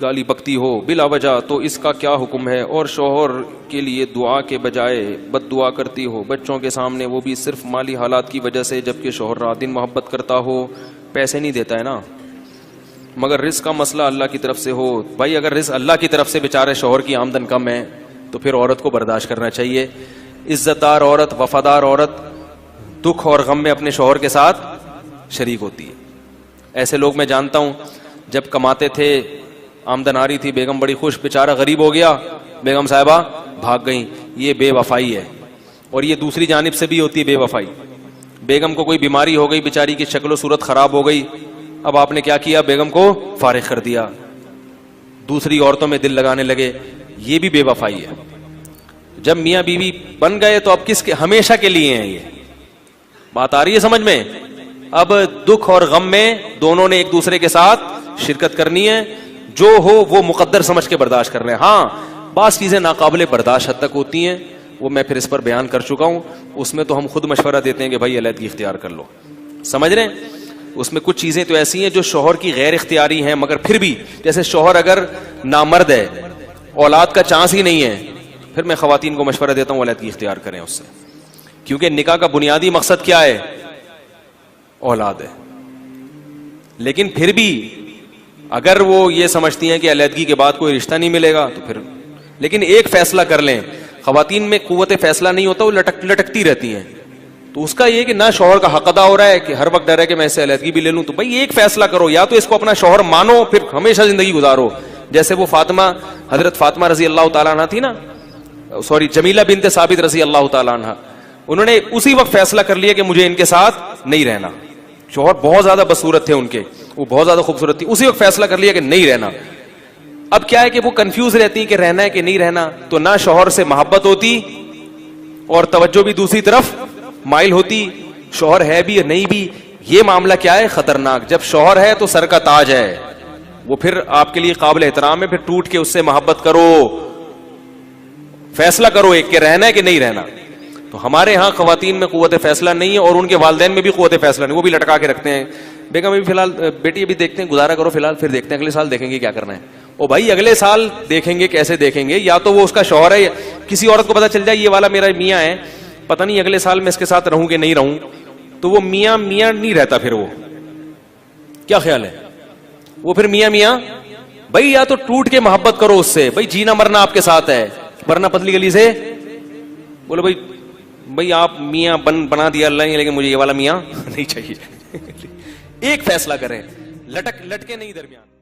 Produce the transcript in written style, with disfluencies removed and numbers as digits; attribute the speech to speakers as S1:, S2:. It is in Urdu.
S1: گالی بکتی ہو بلا وجہ تو اس کا کیا حکم ہے؟ اور شوہر کے لیے دعا کے بجائے بد دعا کرتی ہو بچوں کے سامنے، وہ بھی صرف مالی حالات کی وجہ سے، جبکہ شوہر رات دن محبت کرتا ہو، پیسے نہیں دیتا ہے نا، مگر رزق کا مسئلہ اللہ کی طرف سے ہو۔ بھائی اگر رزق اللہ کی طرف سے بیچارے شوہر کی آمدن کم ہے تو پھر عورت کو برداشت کرنا چاہیے۔ عزت دار عورت، وفادار عورت دکھ اور غم میں اپنے شوہر کے ساتھ شریک ہوتی ہے۔ ایسے لوگ میں جانتا ہوں، جب کماتے تھے، آمدن آ رہی تھی، بیگم بڑی خوش، بیچارہ غریب ہو گیا، بیگم صاحبہ بھاگ گئیں، یہ بے وفائی ہے۔ اور یہ دوسری جانب سے بھی ہوتی ہے بے وفائی۔ بیگم کو کوئی بیماری ہو گئی، بیچاری کی شکل و صورت خراب ہو گئی، اب آپ نے کیا کیا؟ بیگم کو فارغ کر دیا، دوسری عورتوں میں دل لگانے لگے، یہ بھی بے وفائی ہے۔ جب میاں بیوی بن گئے تو اب کس کے؟ ہمیشہ کے لیے ہیں۔ یہ بات آ رہی ہے سمجھ میں؟ اب دکھ اور غم میں دونوں نے ایک دوسرے کے ساتھ شرکت کرنی ہے، جو ہو وہ مقدر سمجھ کے برداشت کر رہے ہیں۔ ہاں بعض چیزیں ناقابل برداشت حد تک ہوتی ہیں، وہ میں پھر اس پر بیان کر چکا ہوں، اس میں تو ہم خود مشورہ دیتے ہیں کہ بھائی علیحدگی اختیار کر لو، سمجھ رہے ہیں؟ اس میں کچھ چیزیں تو ایسی ہیں جو شوہر کی غیر اختیاری ہیں، مگر پھر بھی جیسے شوہر اگر نامرد ہے، اولاد کا چانس ہی نہیں ہے، پھر میں خواتین کو مشورہ دیتا ہوں علیحدگی اختیار کریں اس سے، کیونکہ نکاح کا بنیادی مقصد کیا ہے؟ اولاد ہے۔ لیکن پھر بھی اگر وہ یہ سمجھتی ہیں کہ علیحدگی کے بعد کوئی رشتہ نہیں ملے گا تو پھر، لیکن ایک فیصلہ کر لیں۔ خواتین میں قوت فیصلہ نہیں ہوتا، وہ لٹکتی رہتی ہیں، تو اس کا یہ کہ نہ شوہر کا حق ادا ہو رہا ہے کہ ہر وقت ڈر ہے کہ میں اس سے علیحدگی بھی لے لوں، تو بھائی ایک فیصلہ کرو، یا تو اس کو اپنا شوہر مانو پھر ہمیشہ زندگی گزارو، جیسے وہ فاطمہ، حضرت فاطمہ رضی اللہ تعالیٰ عنہ تھی نا، جمیلہ بنت ثابت رضی اللہ تعالیٰ عنہ، انہوں نے اسی وقت فیصلہ کر لیا کہ مجھے ان کے ساتھ نہیں رہنا۔ شوہر بہت زیادہ بدصورت تھے ان کے، وہ بہت زیادہ خوبصورت تھی، اسی وقت فیصلہ کر لیا کہ نہیں رہنا۔ اب کیا ہے کہ وہ کنفیوز رہتی کہ رہنا ہے کہ نہیں رہنا، تو نہ شوہر سے محبت ہوتی اور توجہ بھی دوسری طرف مائل ہوتی، شوہر ہے بھی یا نہیں بھی، یہ معاملہ کیا ہے؟ خطرناک۔ جب شوہر ہے تو سر کا تاج ہے، وہ پھر آپ کے لیے قابل احترام ہے، پھر ٹوٹ کے اس سے محبت کرو، فیصلہ کرو ایک کہ رہنا ہے کہ نہیں رہنا۔ تو ہمارے ہاں خواتین میں قوت فیصلہ نہیں ہے، اور ان کے والدین میں بھی قوت فیصلہ نہیں، وہ بھی لٹکا کے رکھتے ہیں۔ بیگم ابھی فی الحال، بیٹی ابھی دیکھتے ہیں، گزارا کرو فی الحال، پھر دیکھتے ہیں اگلے سال دیکھیں گے کیا کرنا ہے۔ او بھائی اگلے سال دیکھیں گے، کیسے دیکھیں گے؟ یا تو وہ اس کا شوہر ہے، کسی عورت کو پتا چل جائے یہ والا میرا میاں ہے، پتہ نہیں اگلے سال میں اس کے ساتھ رہوں کہ نہیں رہوں، تو وہ میاں میاں نہیں رہتا، پھر وہ کیا خیال ہے؟ وہ پھر میاں میاں، بھائی یا تو ٹوٹ کے محبت کرو اس سے، بھائی جینا مرنا آپ کے ساتھ ہے، ورنہ پتلی گلی سے بولو بھائی آپ میاں بنا دیا اللہ نے، لیکن مجھے یہ والا میاں نہیں چاہیے۔ ایک فیصلہ کریں، لٹک لٹکے نہیں درمیان۔